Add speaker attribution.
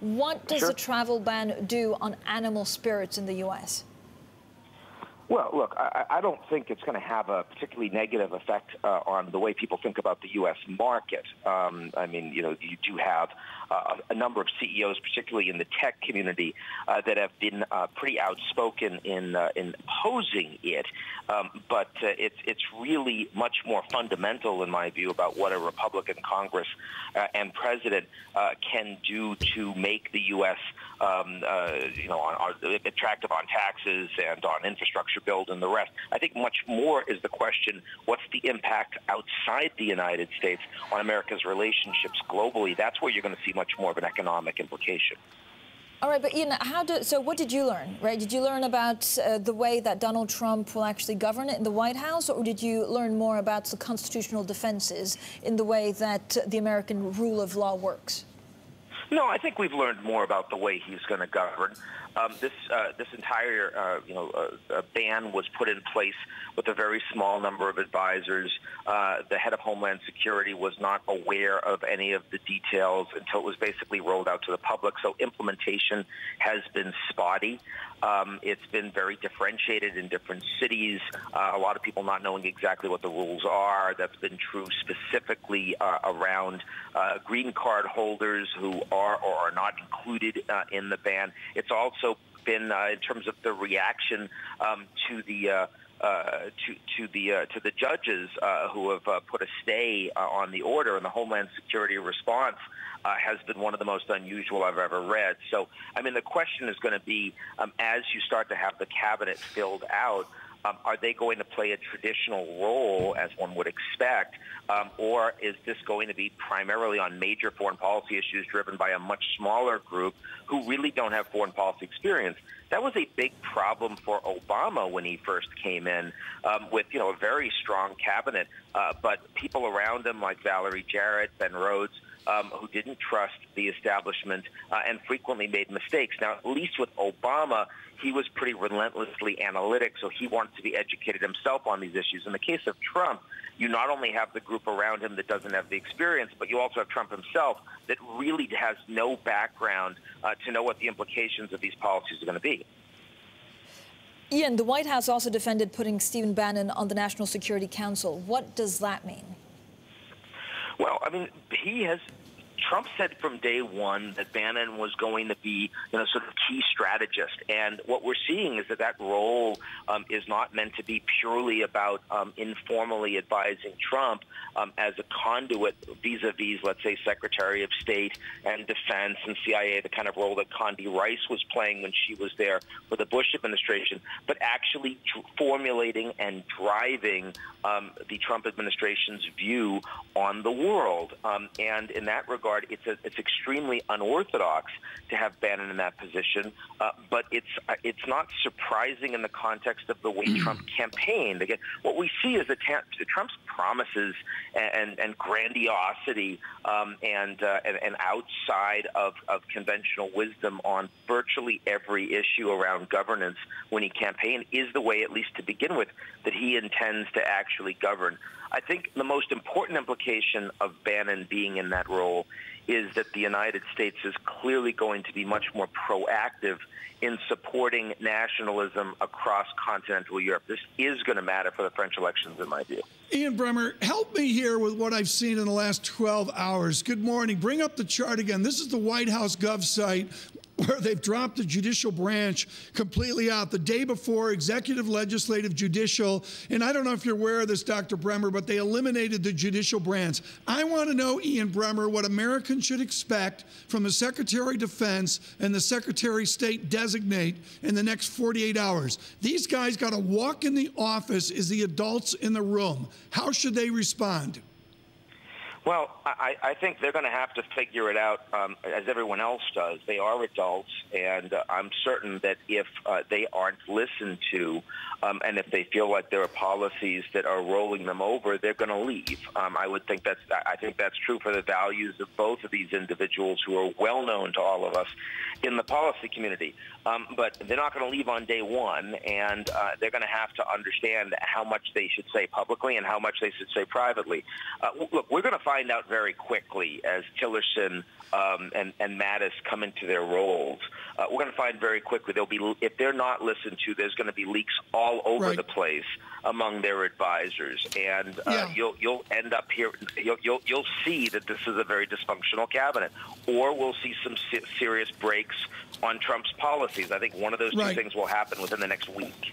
Speaker 1: What does the travel ban do on animal spirits in the U.S.?
Speaker 2: Well, look, I don't think it's going to have a particularly negative effect on the way people think about the U.S. market. I mean, you do have a number of CEOs, particularly in the tech community, that have been pretty outspoken in opposing it. But it's really much more fundamental, in my view, about what a Republican Congress and president can do to make the U.S. Attractive on taxes and on infrastructure build and the rest. I think much more is the question, what's the impact outside the United States on America's relationships globally? That's where you're going to see much more of an economic implication.
Speaker 1: All right, but Ian, so what did you learn, right? Did you learn about the way that Donald Trump will actually govern it in the White House, or did you learn more about the constitutional defenses in the way that the American rule of law works?
Speaker 2: No, I think we've learned more about the way he's going to govern. This entire ban was put in place with a very small number of advisors. The head of Homeland Security was not aware of any of the details until it was basically rolled out to the public. So implementation has been spotty. It's been very differentiated in different cities. A lot of people not knowing exactly what the rules are. That's been true specifically around green card holders who are or are not included in the ban. It's also been in terms of the reaction to the judges who have put a stay on the order, and the Homeland Security response has been one of the most unusual I've ever read. So, I mean, the question is going to be, as you start to have the cabinet filled out, are they going to play a traditional role, as one would expect, or is this going to be primarily on major foreign policy issues driven by a much smaller group who really don't have foreign policy experience? That was a big problem for Obama when he first came in with, a very strong cabinet, but people around him like Valerie Jarrett, Ben Rhodes, who didn't trust the establishment and frequently made mistakes. Now, at least with Obama, he was pretty relentlessly analytic, so he wants to be educated himself on these issues. In the case of Trump, you not only have the group around him that doesn't have the experience, but you also have Trump himself that really has no background to know what the implications of these policies are going to be.
Speaker 1: Ian, the White House also defended putting Steve Bannon on the National Security Council. What does that mean?
Speaker 2: Well, I mean, Trump said from day one that Bannon was going to be, sort of key strategist. And what we're seeing is that role is not meant to be purely about informally advising Trump as a conduit vis-a-vis, let's say, Secretary of State and Defense and CIA, the kind of role that Condi Rice was playing when she was there for the Bush administration, but actually formulating and driving the Trump administration's view on the world. And in that regard, it's extremely unorthodox to have Bannon in that position, but it's not surprising in the context of the way Trump campaigned. Again, what we see is that Trump's promises and grandiosity and outside of conventional wisdom on virtually every issue around governance when he campaigned is the way, at least to begin with, that he intends to actually govern. I think the most important implication of Bannon being in that role is that the United States is clearly going to be much more proactive in supporting nationalism across continental Europe. This is going to matter for the French elections, in my view.
Speaker 3: Ian Bremmer, help me here with what I've seen in the last 12 hours. Good morning. Bring up the chart again. This is the White House Gov site where they've dropped the judicial branch completely out. The day before, executive, legislative, judicial, and I don't know if you're aware of this, Dr. Bremmer, but they eliminated the judicial branch. I want to know, Ian Bremmer, what Americans should expect from the Secretary of Defense and the Secretary of State designate in the next 48 hours. These guys got to walk in the office as the adults in the room. How should they respond?
Speaker 2: Well, I think they're going to have to figure it out as everyone else does. They are adults, and I'm certain that if they aren't listened to and if they feel like there are policies that are rolling them over, they're going to leave. I think that's true for the values of both of these individuals who are well known to all of us in the policy community. But they're not going to leave on day one, and they're going to have to understand how much they should say publicly and how much they should say privately. Look, we're going to find find out very quickly as Tillerson and Mattis come into their roles. We're going to find very quickly if they're not listened to, there's going to be leaks all over the place among their advisors, and you'll end up here. You'll see that this is a very dysfunctional cabinet, or we'll see some serious breaks on Trump's policies. I think one of those two things will happen within the next week.